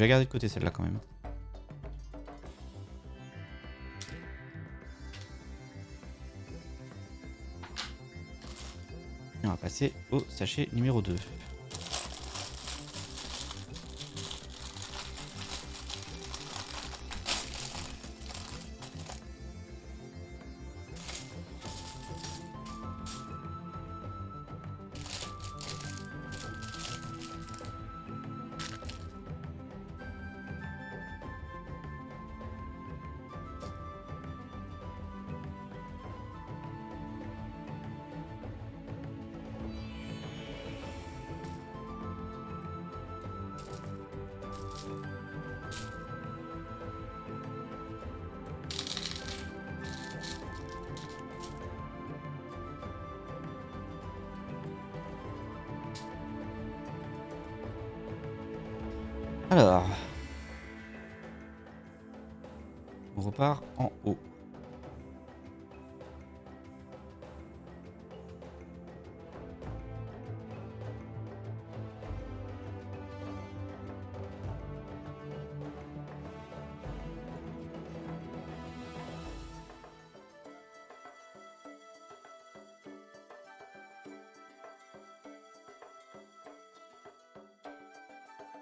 vais garder de côté celle-là quand même. Et on va passer au sachet numéro 2. Alors, on repart en haut.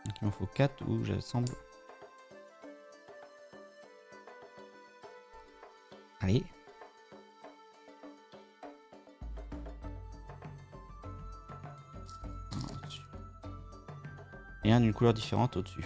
Donc il m'en faut 4 où j'assemble. Allez. Et un d'une couleur différente au-dessus.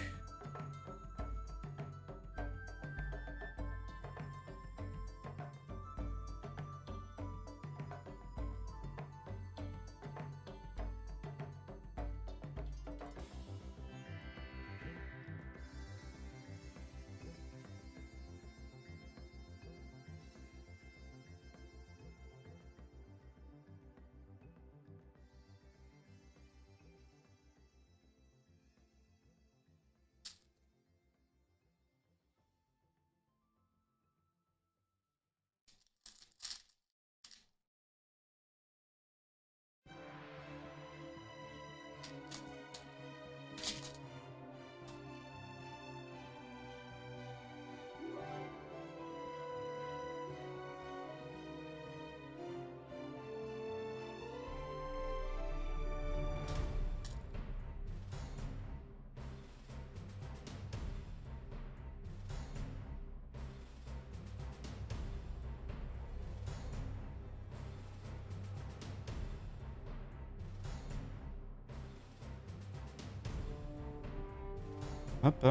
Hop.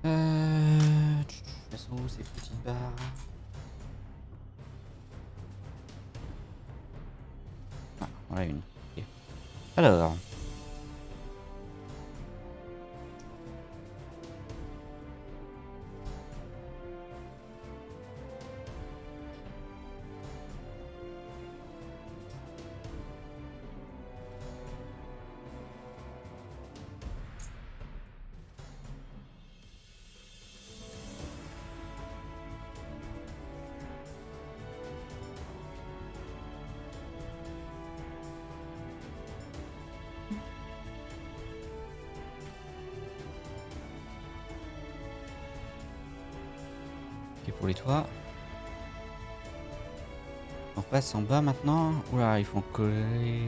Elles sont où ces petites barres? Ah, voilà une. Okay. Alors. Ok pour les toits. On passe en bas maintenant. Oula, il faut coller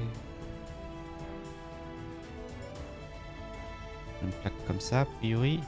une plaque comme ça, a priori.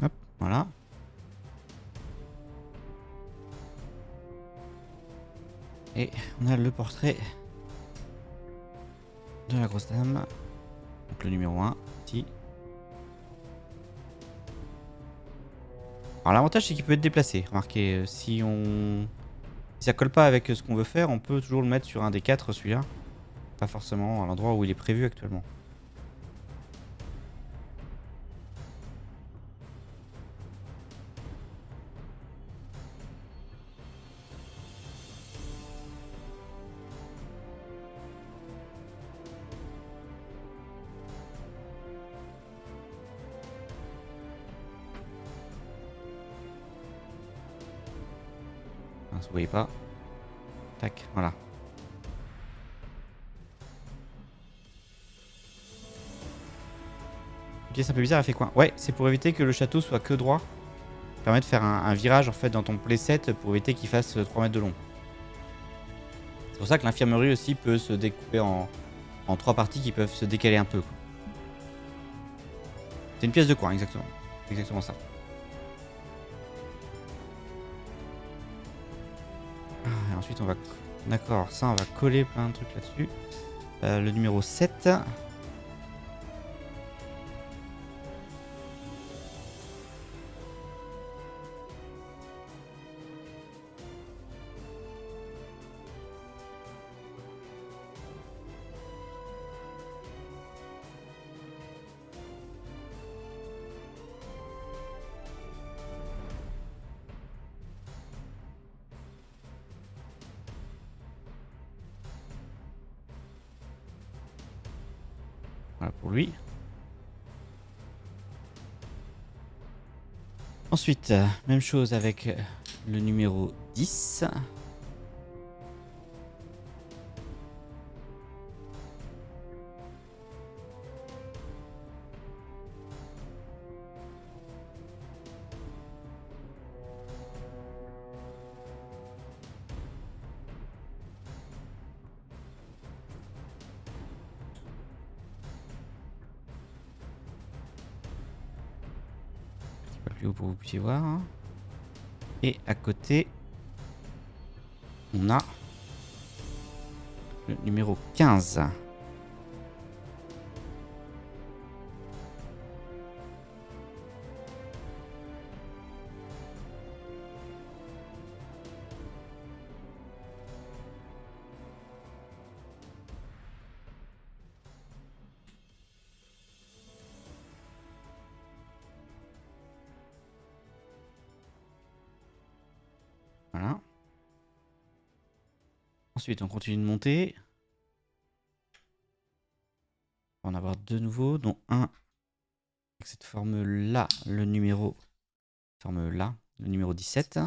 Hop, voilà. Et on a le portrait de la grosse dame. Donc le numéro 1, ici. Alors l'avantage c'est qu'il peut être déplacé. Remarquez, si ça colle pas avec ce qu'on veut faire, on peut toujours le mettre sur un des 4 celui-là. Pas forcément à l'endroit où il est prévu actuellement. Vous voyez pas. Tac, voilà. Une pièce un peu bizarre, elle fait quoi? Ouais, c'est pour éviter que le château soit que droit. Ça permet de faire un virage en fait dans ton playset pour éviter qu'il fasse 3 mètres de long. C'est pour ça que l'infirmerie aussi peut se découper en 3 parties qui peuvent se décaler un peu. C'est une pièce de coin, exactement. C'est exactement ça. Et ensuite on va... D'accord, ça on va coller plein de trucs là-dessus. Le numéro 7. Voilà pour lui. Ensuite, même chose avec le numéro 10. Pas plus haut pour que vous puissiez voir. Et à côté, on a le numéro 15. Voilà. Ensuite, on continue de monter. On va en avoir 2 nouveaux, dont un avec cette forme-là, le numéro... Forme-là, le numéro 17.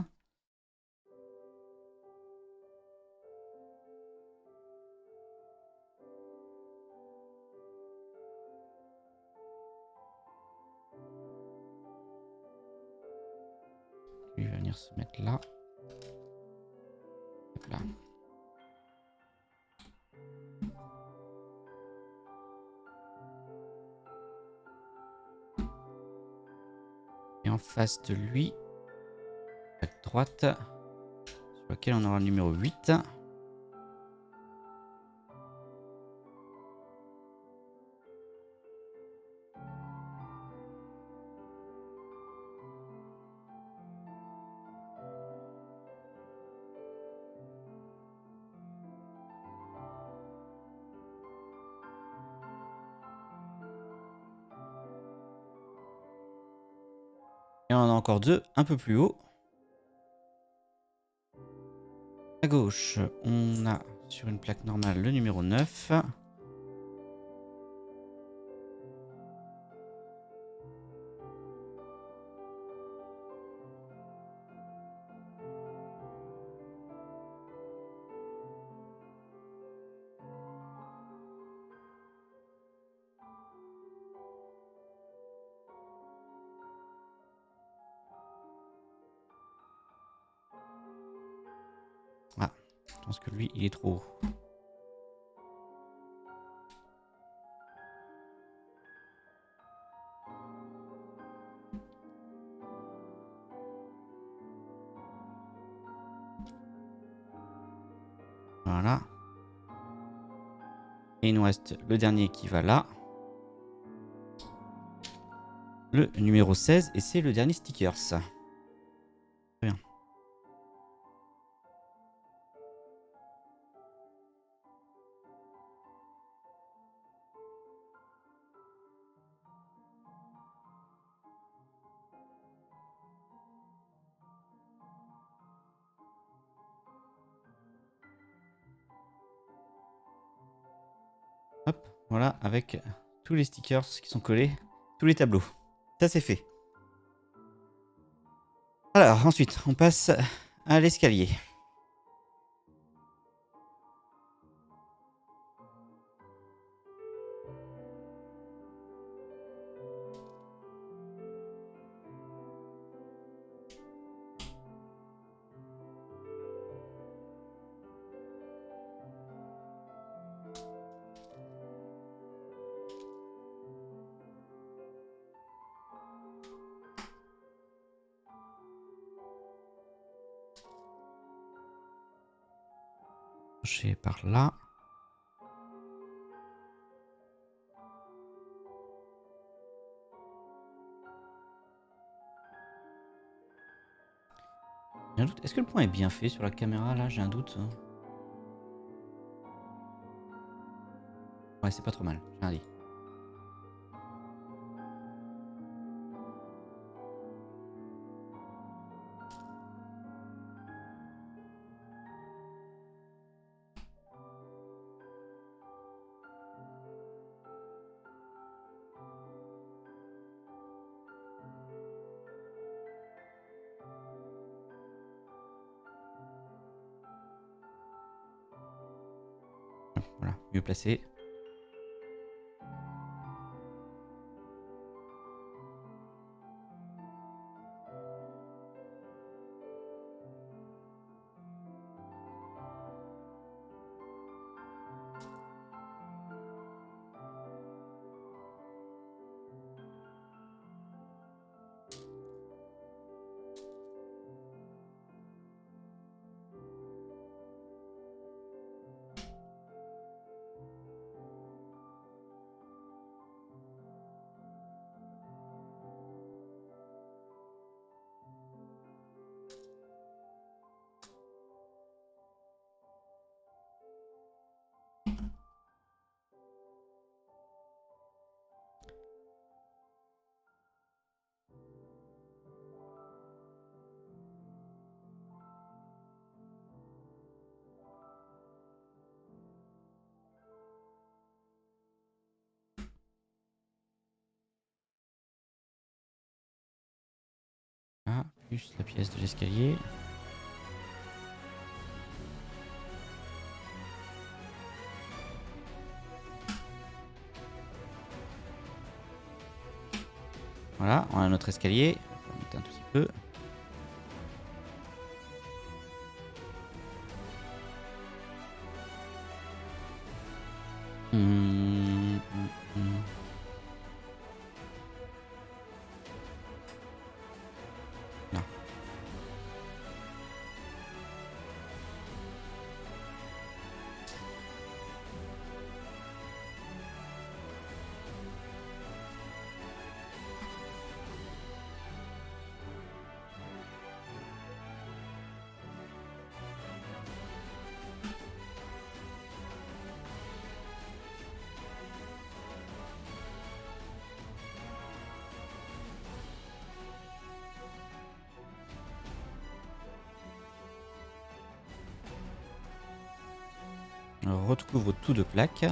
Lui va venir se mettre là. Hop là. Et en face de lui, à droite, sur laquelle on aura le numéro 8. Et on en a encore 2 un peu plus haut. À gauche, on a sur une plaque normale le numéro 9. Ah, je pense que lui, il est trop haut. Voilà. Et il nous reste le dernier qui va là. Le numéro 16. Et c'est le dernier stickers. Très bien. Hop, voilà, avec tous les stickers qui sont collés, tous les tableaux. Ça, c'est fait. Alors, ensuite, on passe à l'escalier. Je vais par là. J'ai un doute. Est-ce que le point est bien fait sur la caméra là? J'ai un doute. Ouais, c'est pas trop mal. J'ai rien dit. Voilà, mieux placé. Ah, plus la pièce de l'escalier. Voilà, on a notre escalier. On va monter un tout petit peu. Hum, hum, hum. Non. On recouvre tout de plaques.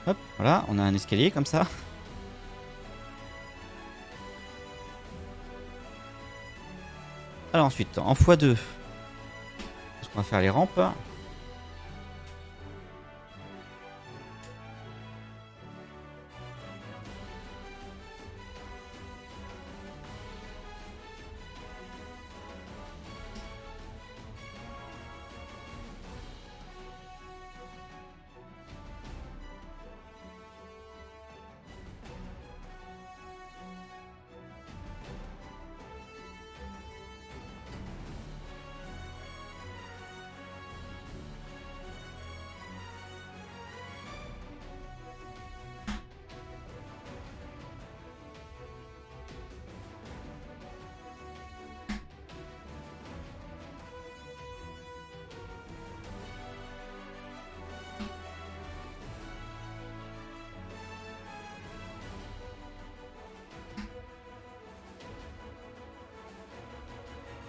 Hop, voilà, on a un escalier comme ça. Alors ensuite, en x2, On va faire les rampes.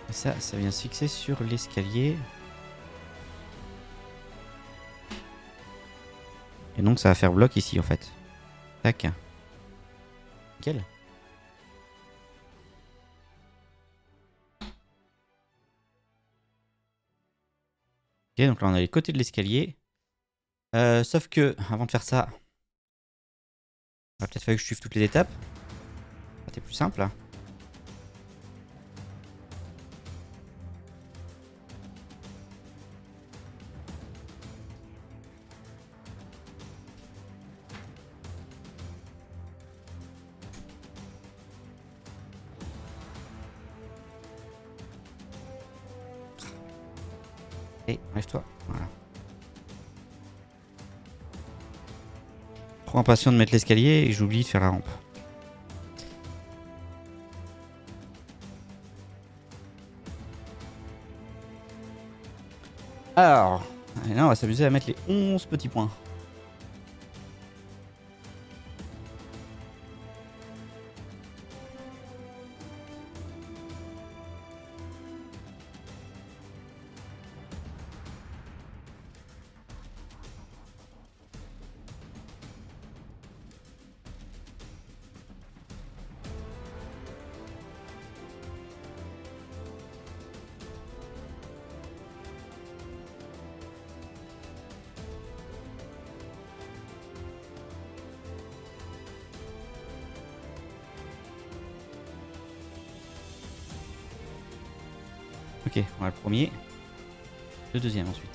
Et ça vient se fixer sur l'escalier. Et donc ça va faire bloc ici en fait. Tac. Nickel. Ok, donc là on a les côtés de l'escalier. Sauf que, avant de faire ça, il va peut-être falloir que je suive toutes les étapes. C'est plus simple. Et enlève-toi. Voilà. Trop impatient de mettre l'escalier et j'oublie de faire la rampe. Alors, et là on va s'amuser à mettre les 11 petits points. Ok, on va le premier. Le deuxième ensuite.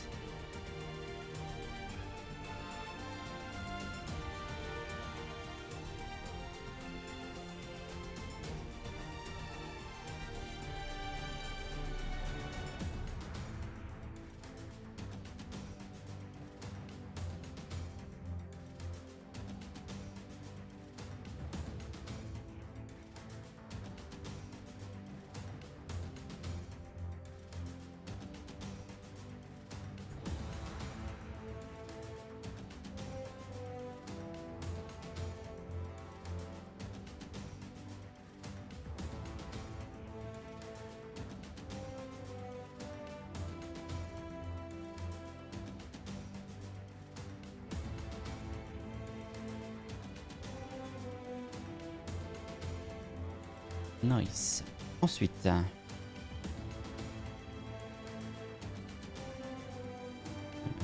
Nice. Ensuite.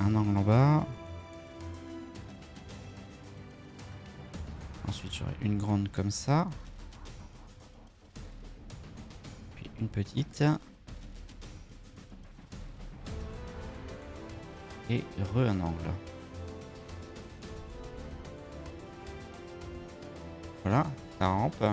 Un angle en bas. Ensuite j'aurai une grande comme ça. Puis une petite. Et un angle. Voilà, la rampe.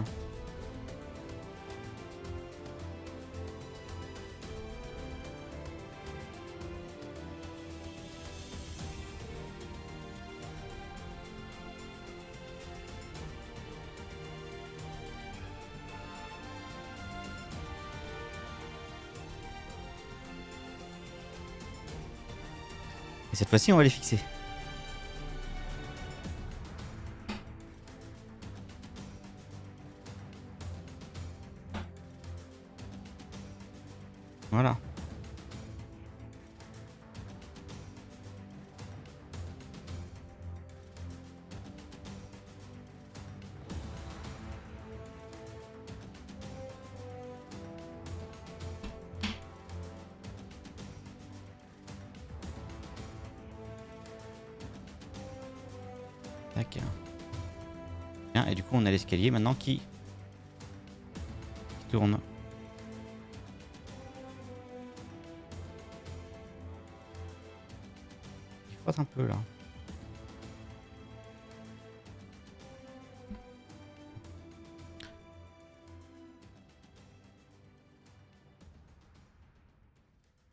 Et cette fois-ci, on va les fixer. Voilà. Tac. Bien, et du coup on a l'escalier maintenant qui tourne. Il frotte un peu là.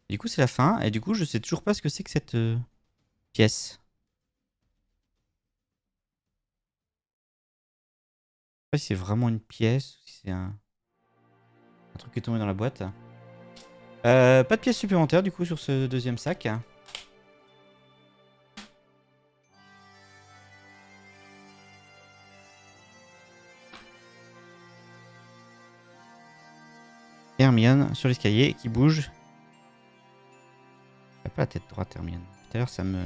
Du coup c'est la fin et du coup je sais toujours pas ce que c'est que cette pièce. Je sais pas si c'est vraiment une pièce ou si c'est un truc qui est tombé dans la boîte. Pas de pièces supplémentaires du coup sur ce deuxième sac. Hermione sur l'escalier qui bouge. Elle a pas la tête droite, Hermione. D'ailleurs, ça me...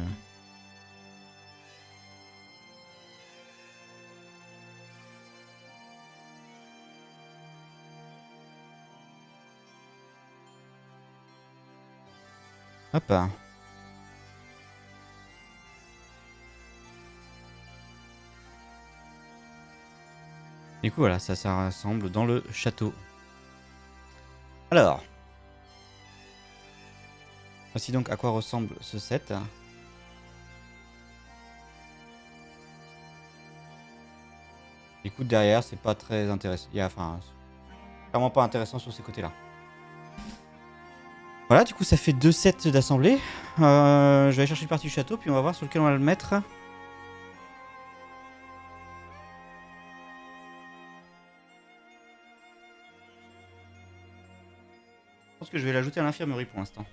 Hop. Du coup, voilà, ça rassemble dans le château. Alors. Voici donc à quoi ressemble ce set. Du coup, derrière, c'est pas très intéressant. Enfin, vraiment pas intéressant sur ces côtés-là. Voilà, du coup, ça fait 2 sets d'assemblée. Je vais aller chercher une partie du château, puis on va voir sur lequel on va le mettre. Je pense que je vais l'ajouter à l'infirmerie pour l'instant.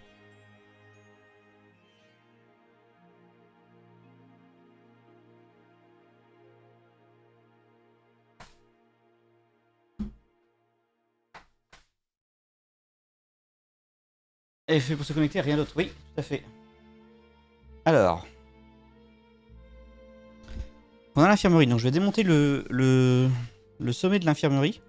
Et fait pour se connecter, rien d'autre. Oui, tout à fait. Alors. On a l'infirmerie, donc je vais démonter le sommet de l'infirmerie.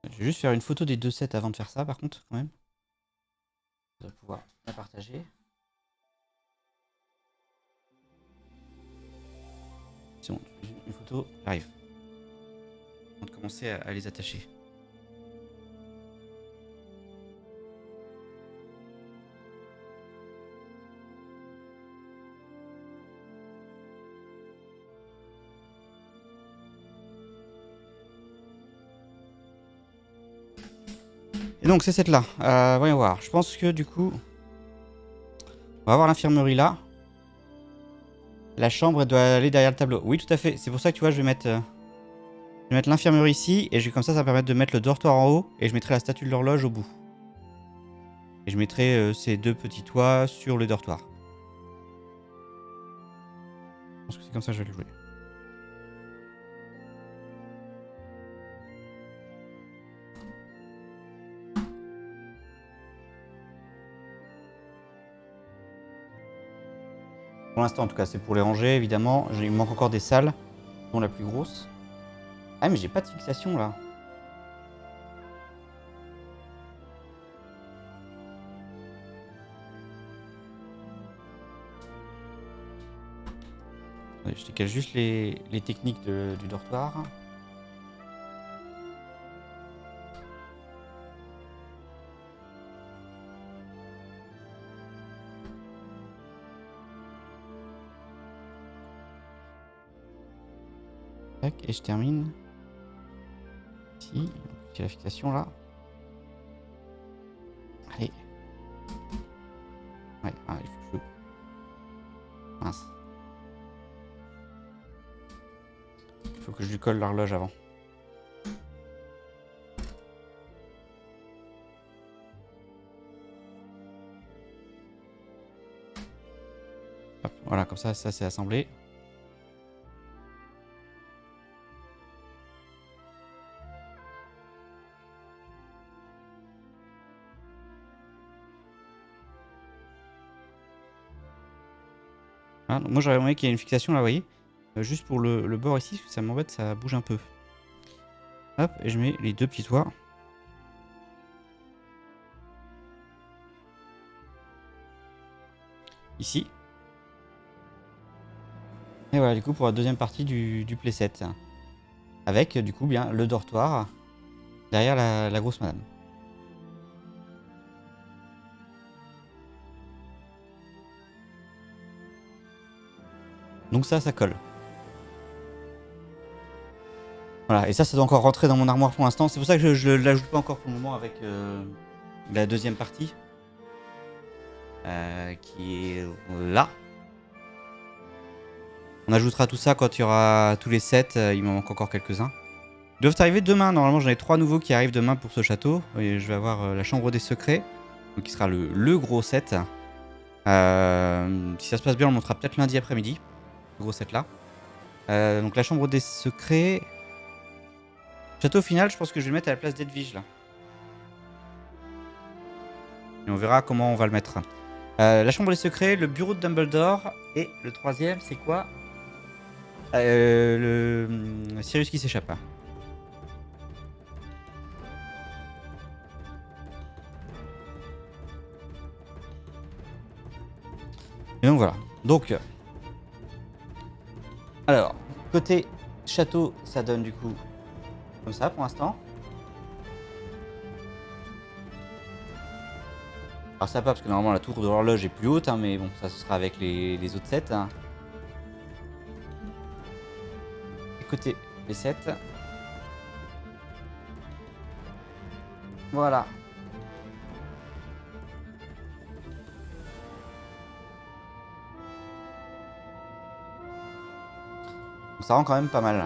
Je vais juste faire une photo des 2 sets avant de faire ça, par contre, quand même. On va pouvoir la partager. C'est bon, une photo, j'arrive. On va commencer à les attacher. Et donc c'est cette là. Voyons voir. Je pense que du coup, on va avoir l'infirmerie là. La chambre doit aller derrière le tableau. Oui, tout à fait. C'est pour ça que tu vois, je vais mettre l'infirmerie ici et comme ça va permettre de mettre le dortoir en haut et je mettrai la statue de l'horloge au bout. Et je mettrai ces 2 petits toits sur le dortoir. Je pense que c'est comme ça que je vais le jouer. Pour l'instant, en tout cas, c'est pour les ranger, évidemment. Il me manque encore des salles, dont la plus grosse. Ah, mais j'ai pas de fixation, là. Attendez, je décale juste les techniques du dortoir. Tac, et je termine. Ici, il y a la fixation, là. Allez. Ouais, il faut que je... Mince. Il faut que je lui colle l'horloge avant. Hop, voilà, comme ça c'est assemblé. Voilà, moi j'aurais aimé qu'il y ait une fixation là, vous voyez. Juste pour le bord ici, parce que ça m'embête, ça bouge un peu. Hop, et je mets les 2 petits toits. ici. Et voilà, du coup, pour la deuxième partie du playset. Avec, du coup, bien le dortoir derrière la grosse madame. Donc ça colle. Voilà, et ça doit encore rentrer dans mon armoire pour l'instant. C'est pour ça que je ne l'ajoute pas encore pour le moment avec la deuxième partie. Qui est là. On ajoutera tout ça quand il y aura tous les sets. Il m'en manque encore quelques-uns. Ils doivent arriver demain. Normalement, j'en ai 3 nouveaux qui arrivent demain pour ce château. Et je vais avoir la chambre des secrets. Donc, qui sera le gros set. Si ça se passe bien, on le montrera peut-être lundi après-midi. Ce gros set là. Donc, la chambre des secrets. Château final, je pense que je vais le mettre à la place d'Edwige là. Et on verra comment on va le mettre. La chambre des secrets, le bureau de Dumbledore. Et le troisième, c'est quoi? Le Sirius qui s'échappe. Et donc voilà. Donc, alors, côté château, ça donne du coup comme ça pour l'instant. Alors ça pas parce que normalement la tour de l'horloge est plus haute, hein, mais bon, ça ce sera avec les autres sets. Hein. Et côté les sets. Voilà. Donc ça rend quand même pas mal.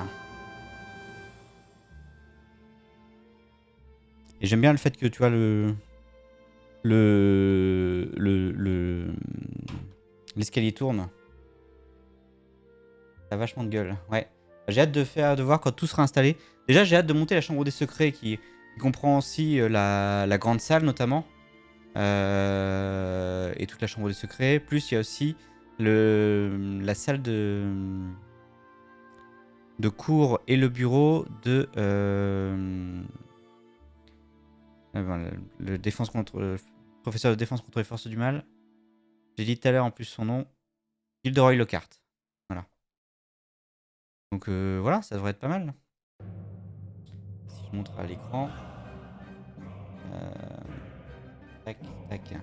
Et j'aime bien le fait que tu vois l'escalier tourne. Ça a vachement de gueule. Ouais. J'ai hâte de voir quand tout sera installé. Déjà, j'ai hâte de monter la chambre des secrets qui comprend aussi la grande salle notamment. Et toute la chambre des secrets. Plus il y a aussi la salle de cours et le bureau de le professeur de défense contre les forces du mal. J'ai dit tout à l'heure en plus son nom. Gilderoy Lockhart. Voilà. Donc voilà, ça devrait être pas mal. Si je montre à l'écran. Tac, tac.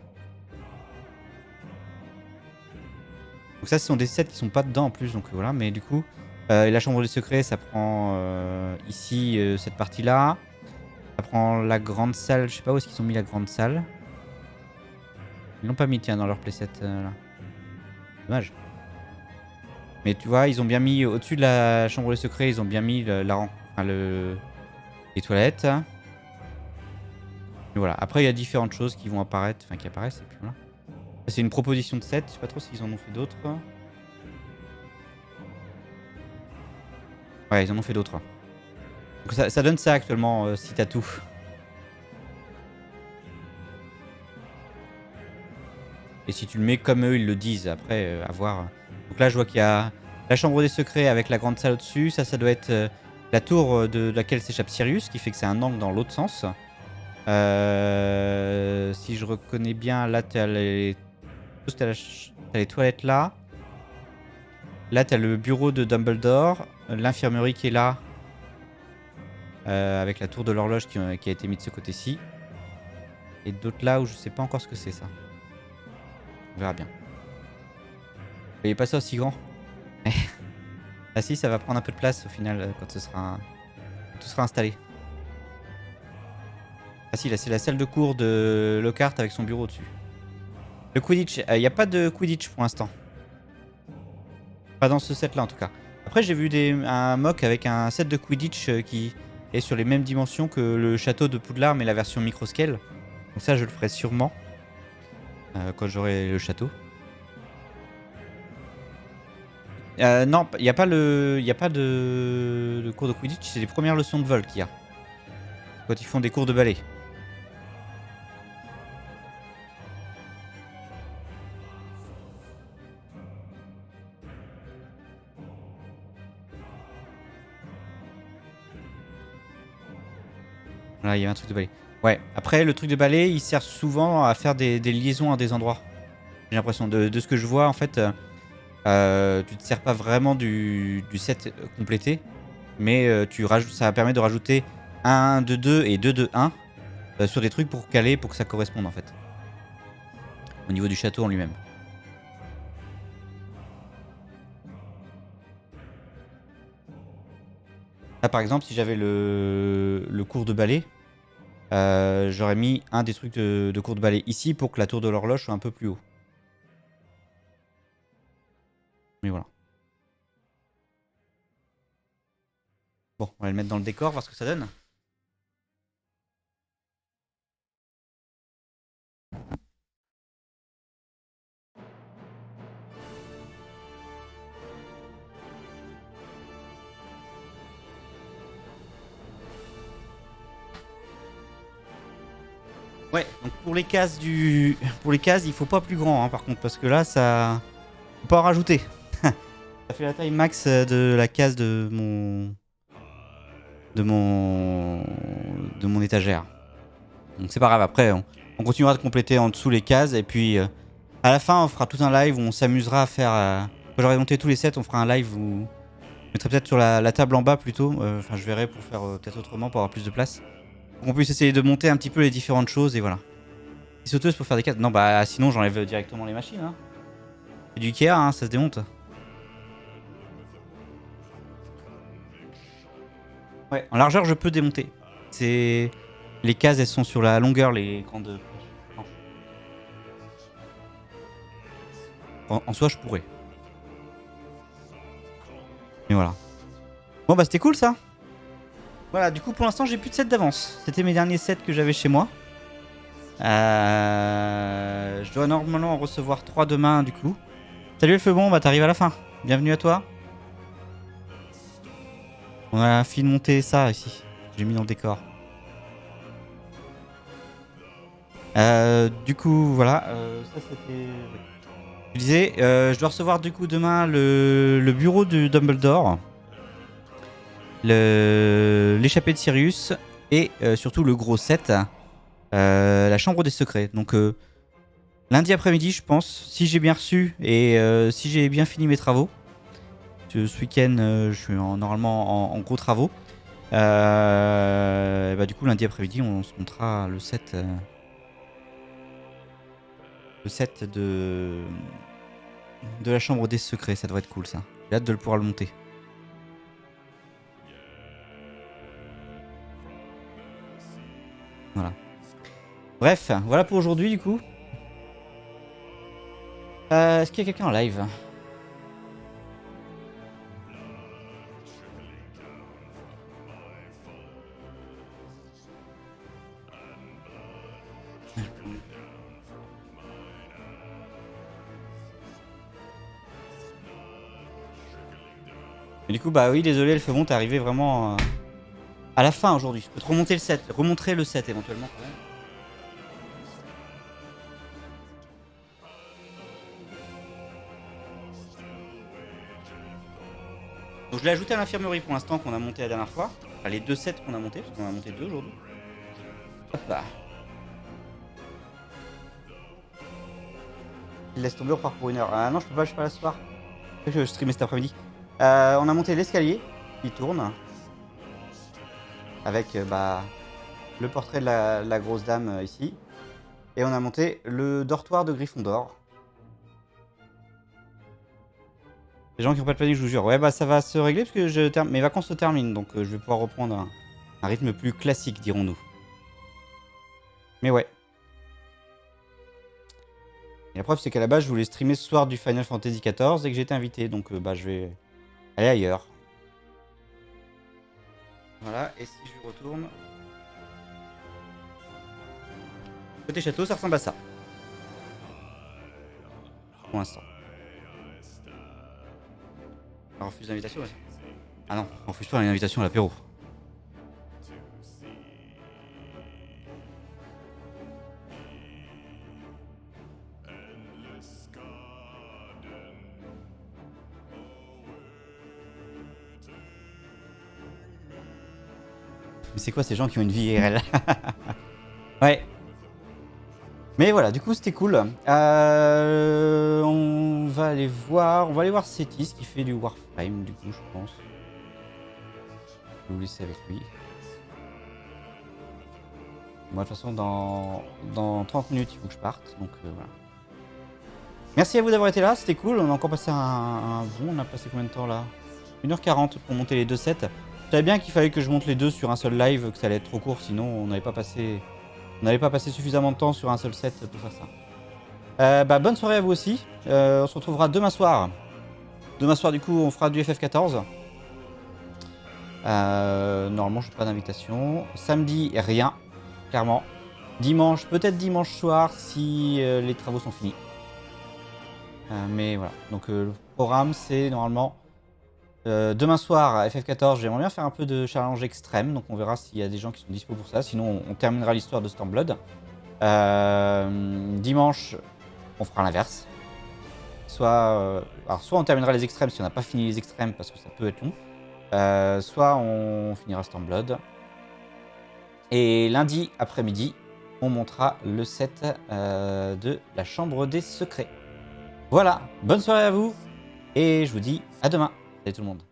Donc ça, ce sont des sets qui sont pas dedans en plus. Donc voilà, mais du coup, la chambre des secrets, ça prend ici cette partie-là. Ça prend la grande salle. Je sais pas où est-ce qu'ils ont mis la grande salle. Ils l'ont pas mis, tiens, dans leur playset là. Dommage. Mais tu vois, ils ont bien mis au-dessus de la chambre des secrets, ils ont bien mis les toilettes. Et voilà. Après, il y a différentes choses qui vont apparaître, enfin qui apparaissent. Et puis voilà. C'est une proposition de set. Je sais pas trop s'ils en ont fait d'autres. Ouais, ils en ont fait d'autres. Donc ça donne ça actuellement si t'as tout. Et si tu le mets comme eux, ils le disent. Après, à voir. Donc là, je vois qu'il y a la chambre des secrets avec la grande salle au-dessus. Ça doit être la tour de laquelle s'échappe Sirius, qui fait que c'est un angle dans l'autre sens. Si je reconnais bien, là, tu as les toilettes là. Là, tu as le bureau de Dumbledore. L'infirmerie qui est là. Avec la tour de l'horloge qui a été mise de ce côté-ci. Et d'autres là où je sais pas encore ce que c'est ça. On verra bien. Vous voyez pas ça aussi grand? Ah si, ça va prendre un peu de place au final quand tout sera installé. Ah si, là c'est la salle de cours de Lockhart avec son bureau dessus. Le Quidditch, il n'y a pas de Quidditch pour l'instant. Pas dans ce set là en tout cas. Après j'ai vu un mock avec un set de Quidditch qui est sur les mêmes dimensions que le château de Poudlard mais la version microscale. Donc ça je le ferai sûrement quand j'aurai le château. Non, il n'y a pas de cours de Quidditch, c'est les premières leçons de vol qu'il y a. Quand ils font des cours de ballet. Voilà, il y a un truc de ballet. Ouais, après le truc de ballet, il sert souvent à faire des liaisons à des endroits. J'ai l'impression de ce que je vois en fait. Tu te sers pas vraiment du set complété, mais ça permet de rajouter 1 de 2 et 2 de 1 sur des trucs pour caler, pour que ça corresponde en fait. Au niveau du château en lui-même. Là par exemple, si j'avais le cours de balai, j'aurais mis un des trucs de cours de balai ici pour que la tour de l'horloge soit un peu plus haut. Mais voilà. Bon, on va le mettre dans le décor, voir ce que ça donne. Ouais, donc pour les cases il faut pas plus grand hein, par contre, parce que là ça... Faut pas en rajouter. Ça fait la taille max de la case de mon... De mon étagère. Donc c'est pas grave, après on continuera de compléter en dessous les cases et puis à la fin on fera tout un live où on s'amusera à faire... Quand j'aurai monté tous les sets, on fera un live où... Je mettrai peut-être sur la table en bas plutôt, enfin je verrai pour faire peut-être autrement pour avoir plus de place. Pour qu'on puisse essayer de monter un petit peu les différentes choses et voilà. Une sauteuse pour faire des cases. Non bah sinon j'enlève directement les machines hein. C'est du Ikea hein, ça se démonte. Ouais, en largeur je peux démonter. C'est... Les cases elles sont sur la longueur, les grandes... En soi je pourrais. Mais voilà. Bon bah c'était cool ça. Voilà, du coup pour l'instant j'ai plus de sets d'avance. C'était mes derniers sets que j'avais chez moi. Je dois normalement en recevoir 3 demain du coup. Salut le feu bon, bah t'arrives à la fin. Bienvenue à toi. On a fini de monter ça ici. J'ai mis dans le décor. Du coup voilà, ça c'était... Je disais, je dois recevoir du coup demain le bureau de Dumbledore. L'échappée de Sirius. Et surtout le gros set. La chambre des secrets. Donc lundi après-midi je pense, si j'ai bien reçu et si j'ai bien fini mes travaux. Ce week-end je suis normalement en gros travaux. Bah, du coup lundi après-midi on se montrera le set de la chambre des secrets. Ça devrait être cool ça. J'ai hâte de pouvoir le monter. Voilà. Bref, voilà pour aujourd'hui du coup. Est-ce qu'il y a quelqu'un en live? Et du coup bah oui désolé le feu bon t'es arrivé vraiment à la fin aujourd'hui. Je peux te remonter le set, remontrer le set éventuellement quand même. Donc je l'ai ajouté à l'infirmerie pour l'instant qu'on a monté la dernière fois. Enfin les 2 sets qu'on a monté, parce qu'on a monté 2 aujourd'hui. Hop là. Il laisse tomber, on repart pour 1 heure. Ah non je peux pas, je suis pas là ce soir. Je vais streamer cet après-midi. On a monté l'escalier qui tourne. Avec bah, le portrait de la grosse dame ici. Et on a monté le dortoir de Gryffondor. Les gens qui n'ont pas de planning, je vous jure. Ouais, bah ça va se régler parce que mes vacances se terminent. Donc je vais pouvoir reprendre un rythme plus classique, dirons-nous. Mais ouais. Et la preuve, c'est qu'à la base, je voulais streamer ce soir du Final Fantasy XIV et que j'ai été invité. Donc bah je vais aller ailleurs. Voilà, et si je retourne... Côté château, ça ressemble à ça. Pour l'instant. On refuse l'invitation, ouais. Ah non, on refuse pas l'invitation à l'apéro. Mais c'est quoi ces gens qui ont une vie IRL? Ouais. Mais voilà, du coup c'était cool. On va aller voir Cetis qui fait du Warframe, du coup je pense. Je vais vous laisser avec lui. Moi de toute façon dans 30 minutes il faut que je parte, donc voilà. Merci à vous d'avoir été là, c'était cool. On a encore passé un bon, on a passé combien de temps là? 1h40 pour monter les deux sets. Je savais bien qu'il fallait que je monte les deux sur un seul live, que ça allait être trop court, sinon on n'avait pas passé suffisamment de temps sur un seul set pour faire ça. Bonne soirée à vous aussi. On se retrouvera demain soir. Demain soir, du coup, on fera du FF14. Normalement, je n'ai pas d'invitation. Samedi, rien, clairement. Dimanche, peut-être dimanche soir si les travaux sont finis. Mais voilà. Donc, le programme, c'est normalement demain soir, FF14. J'aimerais bien faire un peu de challenge extrême. Donc, on verra s'il y a des gens qui sont dispo pour ça. Sinon, on terminera l'histoire de Stormblood. Dimanche, on fera l'inverse. Soit on terminera les extrêmes si on n'a pas fini les extrêmes parce que ça peut être long. Soit on finira Stormblood. Et lundi après-midi, on montera le set de la Chambre des Secrets. Voilà, bonne soirée à vous et je vous dis à demain. Salut tout le monde.